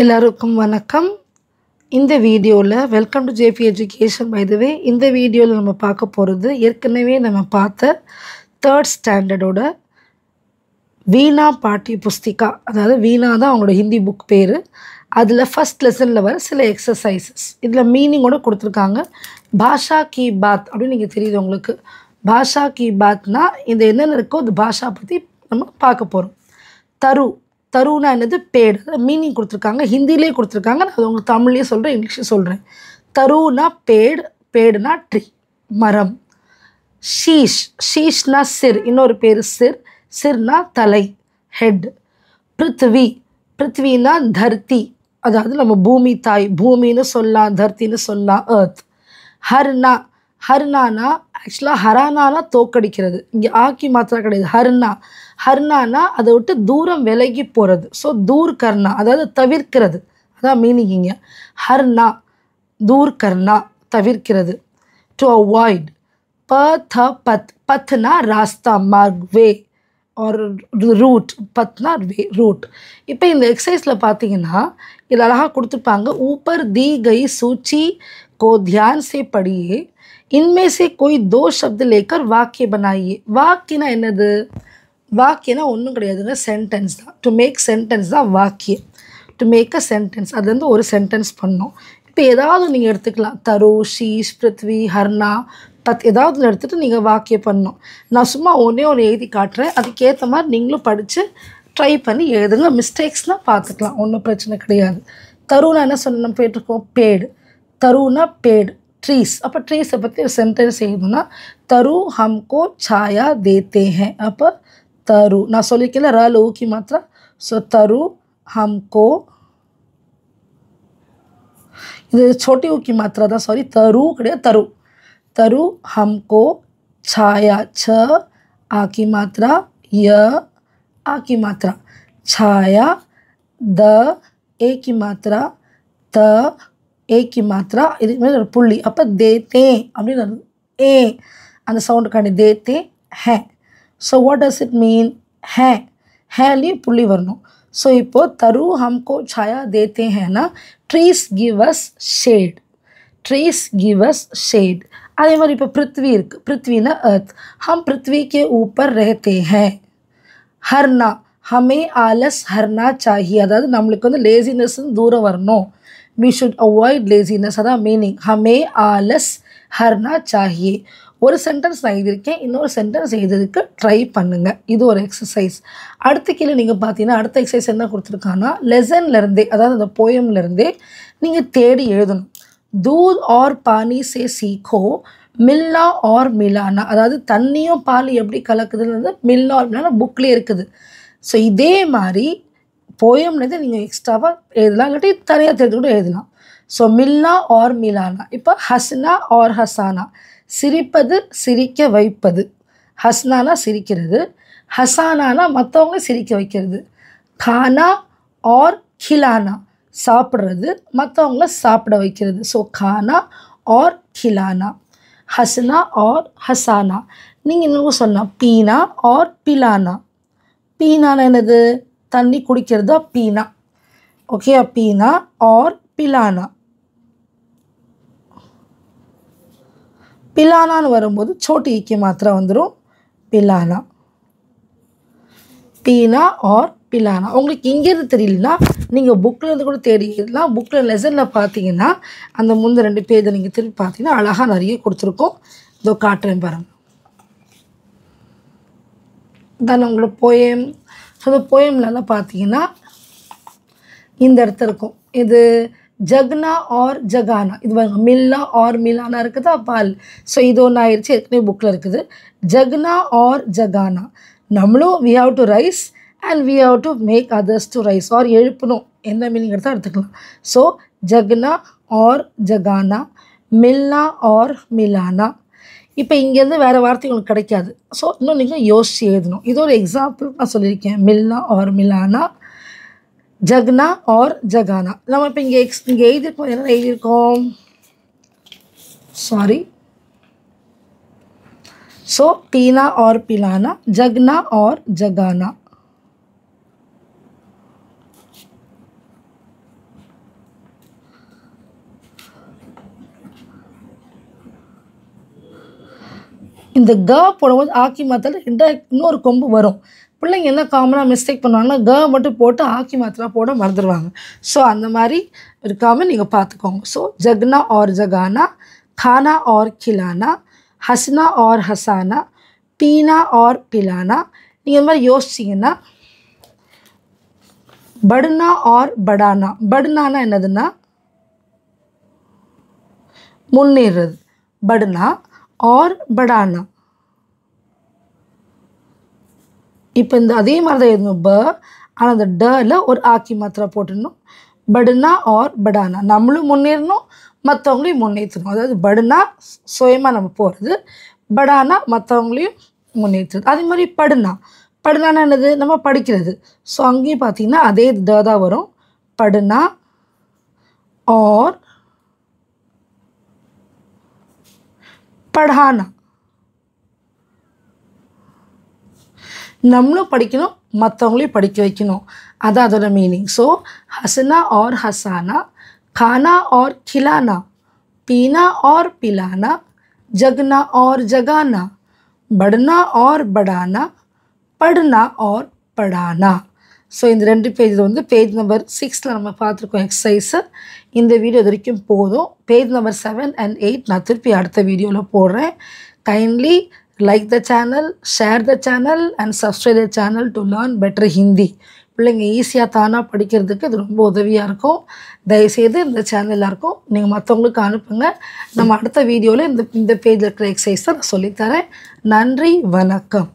எல்லாருக்கும் வணக்கம். இந்த வீடியோவில் welcome to JP education. By the way, இந்த வீடியோவில் நம்ம பார்க்க போகிறது ஏற்கனவே நம்ம பார்த்த 3rd ஸ்டாண்டர்டோட வீணா பாட்டி புஸ்திகா. அதாவது வீணா தான் அவங்களோட ஹிந்தி புக் பேர். அதில் ஃபஸ்ட் லெசனில் வர சில எக்ஸசைசஸ் இதில் மீனிங்கோட கொடுத்துருக்காங்க. பாஷா கி பாத் அப்படின்னு நீங்கள் தெரியுது உங்களுக்கு. பாஷா கி பாத்னா இந்த என்னென்ன இருக்கோ அது பாஷா பற்றி நம்ம பார்க்க போகிறோம். தருனா என்னது? பேடு. மீனிங் கொடுத்துருக்காங்க, ஹிந்திலே கொடுத்துருக்காங்க. நான் அது உங்களுக்கு தமிழ்லேயே சொல்கிறேன், இங்கிலீஷில் சொல்கிறேன். தருனா பேடுனா ட்ரீ, மரம். ஷீஷ்னா சிர், இன்னொரு பேர் சிர்னா தலை, ஹெட். பிருத்வினா தர்த்தி, அதாவது நம்ம பூமி தாய், பூமின்னு சொல்லலாம், தர்த்தின்னு சொல்லலாம், எர்த். ஹர்னானா ஆக்சுவலாக ஹரானானா தோக்கடிக்கிறது. இங்கே ஆக்கி மாத்திரா கிடையாது. ஹர்னானா அதை விட்டு தூரம் விலகி போகிறது. ஸோ தூர் கர்னா, அதாவது தவிர்க்கிறது, அதான் மீனிங் இங்கே. ஹர்னா தூர் கர்னா, தவிர்க்கிறது. To avoid. பத்னா ராஸ்தா, மார்க், வே ஒரு ரூட். பத்னா வே, ரூட். இப்போ இந்த எக்ஸசைஸில் பார்த்தீங்கன்னா இதில் அழகாக கொடுத்துருப்பாங்க. ஊப்பர் दी गई सूची को ध्यान से पढ़िए, इनमें से कोई 2 शब्द लेकर वाक्य बनाइए. வாக்கியனா என்னது? வாக்கியனா ஒன்றும் கிடையாதுங்க, சென்டென்ஸ் தான். டு மேக் சென்டென்ஸ் தான் வாக்கியம். டு மேக் அ சென்டென்ஸ், அது வந்து ஒரு சென்டென்ஸ் பண்ணோம். இப்போ ஏதாவது நீங்கள் எடுத்துக்கலாம். தரு, ஷீஷ், பிருத்வி, ஹர்னா, பத், ஏதாவது எடுத்துகிட்டு நீங்கள் வாக்கியம் பண்ணணும். நான் சும்மா ஒன்று எழுதி காட்டுறேன். அதுக்கேற்ற மாதிரி நீங்களும் படித்து ட்ரை பண்ணி எழுதுங்க. மிஸ்டேக்ஸ்னால் பார்த்துக்கலாம், ஒன்றும் பிரச்சனை கிடையாது. தருனா என்ன சொன்ன நம்ம போயிட்டுருக்கோம்? பேடு. தருனா பேடு, ட்ரீஸ். அப்போ ட்ரீஸை பற்றி ஒரு சென்டென்ஸ் எழுதணும்னா தரு ஹம்கோ छाया देते हैं. அப்போ தரு நான் சொல்லியிருக்கேன் ர லூக்கி மாத்திரா. ஸோ தரு ஹம்கோ, இது छोटी ஊக்கி மாத்திரா தான், சாரி, தரு கிடையாது, தரு. தரு ஹம்கோ छाया, छ ஆக்கி மாத்திரா, ய ஆக்கி மாத்திரா, छाया, த ஏக்கி மாத்திரா, த ஏக்கி மாத்திரா, இதுக்கு மேலே ஒரு புள்ளி. அப்போ தேத்தே அப்படின்னு ஏ அந்த சவுண்டுக்காண்டி தேத்தே ஹே. So what does it mean? ஹேலேயும் புள்ளி வரணும். ஸோ இப்போது தரு ஹம்கோ छाया देते हैं ना, trees give us shade. Trees give us shade. அதே மாதிரி இப்போ பிருத்வி இருக்குது. பிருத்வினா अर्थ. हम पृथ्वी के ऊपर रहते हैं. हरना, हमें आलस हरना चाहिए. அதாவது நம்மளுக்கு வந்து லேசினஸ்ன்னு தூரம் வரணும். we should avoid laziness, அதான் மீனிங். हमें आलस हरना चाहिए. ஒரு சென்டென்ஸ் நான் எழுதியிருக்கேன், இன்னொரு சென்டென்ஸ் எழுதுறதுக்கு ட்ரை பண்ணுங்கள். இது ஒரு எக்ஸசைஸ். அடுத்த கீழே நீங்கள் பார்த்தீங்கன்னா அடுத்த எக்ஸசைஸ் என்ன கொடுத்துருக்காங்கன்னா லெசன்லேருந்தே, அதாவது அந்த போயம்லேருந்தே நீங்கள் தேடி எழுதணும். दूध और पानी से सीखो, मिलना और मिलाना. அதாவது தண்ணியும் பால் எப்படி கலக்குதுன்னு மில்னா और மிலானா புக்லேயே இருக்குது. ஸோ இதே மாதிரி போயம்லேருந்து நீங்கள் எக்ஸ்ட்ராவாக எழுதலாம், இல்லாட்டி தனியாக தெரிஞ்சு கூட எழுதலாம். ஸோ மில்னா और மிலானா. இப்போ ஹஸ்னா और ஹசானா, சிரிப்பது, சிரிக்க வைப்பது. ஹஸ்னானா சிரிக்கிறது, ஹசானானா மற்றவங்க சிரிக்க வைக்கிறது. खाना और खिलाना, சாப்பிட்றது, மற்றவங்கள சாப்பிட வைக்கிறது. ஸோ खाना और खिलाना. हंसना और हंसाना. நீங்கள் இன்னும் சொன்னால் पीना और पिलाना. पीनाना என்னது? தண்ணி குடிக்கிறதா पीना. ஓகே, पीना और पिलाना. पिलानाன்னு வரும்போது छोटी ஈக்கு மாத்திரை வந்துடும், पिलाना. पीना और पिलाना. உங்களுக்கு இங்கேருந்து தெரியலனா நீங்கள் புக்கிலேருந்து கூட தேடி எழுதலாம். புக்கில் லெசனில் பார்த்தீங்கன்னா அந்த முந்தைய 2 பேஜை நீங்கள் திருப்பி பார்த்தீங்கன்னா அழகாக நிறைய கொடுத்துருக்கோம். இதோ காட்டுறேன் பாருங்கள். தான் உங்களோட போயம். ஸோ அந்த போயம்லலாம் பார்த்தீங்கன்னா இந்த இடத்துல இருக்கும். இது ஜக்னா और ஜகானா. இது பாருங்க, மில்லா और மிலானா இருக்குதா, பால். ஸோ இது ஒன்று ஆயிடுச்சு, ஏற்கனவே புக்கில் இருக்குது. ஜக்னா और ஜகானா. நம்மளும் we have to rise and we have to make others to rise. और எழுப்பணும், எந்த மீனிங் எடுத்தால் எடுத்துக்கலாம். ஸோ ஜக்னா और ஜகானா, மில்னா और மிலானா. இப்போ இங்கேருந்து வேறு வார்த்தை உங்களுக்கு கிடைக்காது. ஸோ இன்னும் நீங்கள் யோசிச்சு எழுதணும். இது ஒரு எக்ஸாம்பிள் நான் சொல்லியிருக்கேன். மில்னா और மிலானா, ஜக்னா और ஜகானா. நம்ம இப்போ இங்கே எழுதியிருக்கோம். என்ன எழுதியிருக்கோம்? சாரி. ஸோ पीना और पिलाना, जगना और जगाना. இந்த க போடும்போது ஆக்கி மாத்திரை இன்னொரு கொம்பு வரும். பிள்ளைங்க என்ன காமனாக மிஸ்டேக் பண்ணுவாங்கன்னா க மட்டும் போட்டு ஆக்கி மாத்திரா போட மறந்துடுவாங்க. ஸோ அந்த மாதிரி இருக்காமல் நீங்கள் பார்த்துக்கோங்க. ஸோ ஜக்னா और जगाना, खाना और खिलाना, हंसना और हंसाना, पीना और पिलाना. நீங்கள் இந்த மாதிரி யோசிச்சிங்கன்னா बढ़ना और बढ़ाना. बढ़नाना என்னதுன்னா முன்னேறது. बढ़ना और बढ़ाना. இப்போ இந்த அதே மாதிரி தான் எழுதணும் ப, ஆனால் அந்த டல ஒரு ஆக்கி மாத்திரை போட்டுடணும். बढ़ना और बढ़ाना. நம்மளும் முன்னேறணும், மற்றவங்களையும் முன்னேற்றணும். அதாவது बढ़ना சுயமாக நம்ம போகிறது, बढ़ाना மற்றவங்களையும் முன்னேற்றுறது. அதே மாதிரி पढ़ना. पढ़ना என்னது நம்ம படிக்கிறது. ஸோ அங்கேயும் பார்த்தீங்கன்னா அதே ட தான் வரும். पढ़ना और पढ़ाना. நம்மளும் படிக்கணும், மற்றவங்களையும் படிக்க வைக்கணும். அதான் அதோட மீனிங். ஸோ हंसना और हंसाना, खाना और खिलाना, पीना और पिलाना, जगना और जगाना, बढ़ना और बढ़ाना, पढ़ना और पढ़ाना. ஸோ இந்த 2 பேஜில் வந்து பேஜ் நம்பர் 6 நம்ம பார்த்துருக்கோம் எக்ஸசைஸு. இந்த வீடியோ இது வரைக்கும் போதும். பேஜ் நம்பர் 7 and 8 நான் திருப்பி அடுத்த வீடியோவில் போடுறேன். Kindly like the channel, share the channel and subscribe the channel to learn better Hindi. பிள்ளைங்க ஈஸியாக தானாக படிக்கிறதுக்கு இது ரொம்ப உதவியாக இருக்கும். தயவுசெய்து இந்த சேனல் எல்லாருக்கும் நீங்கள் மற்றவங்களுக்கு அனுப்புங்க. நம்ம அடுத்த வீடியோவில் இந்த பேஜில் இருக்கிற எக்ஸசைஸ் தான் நான் சொல்லித்தரேன். நன்றி, வணக்கம்.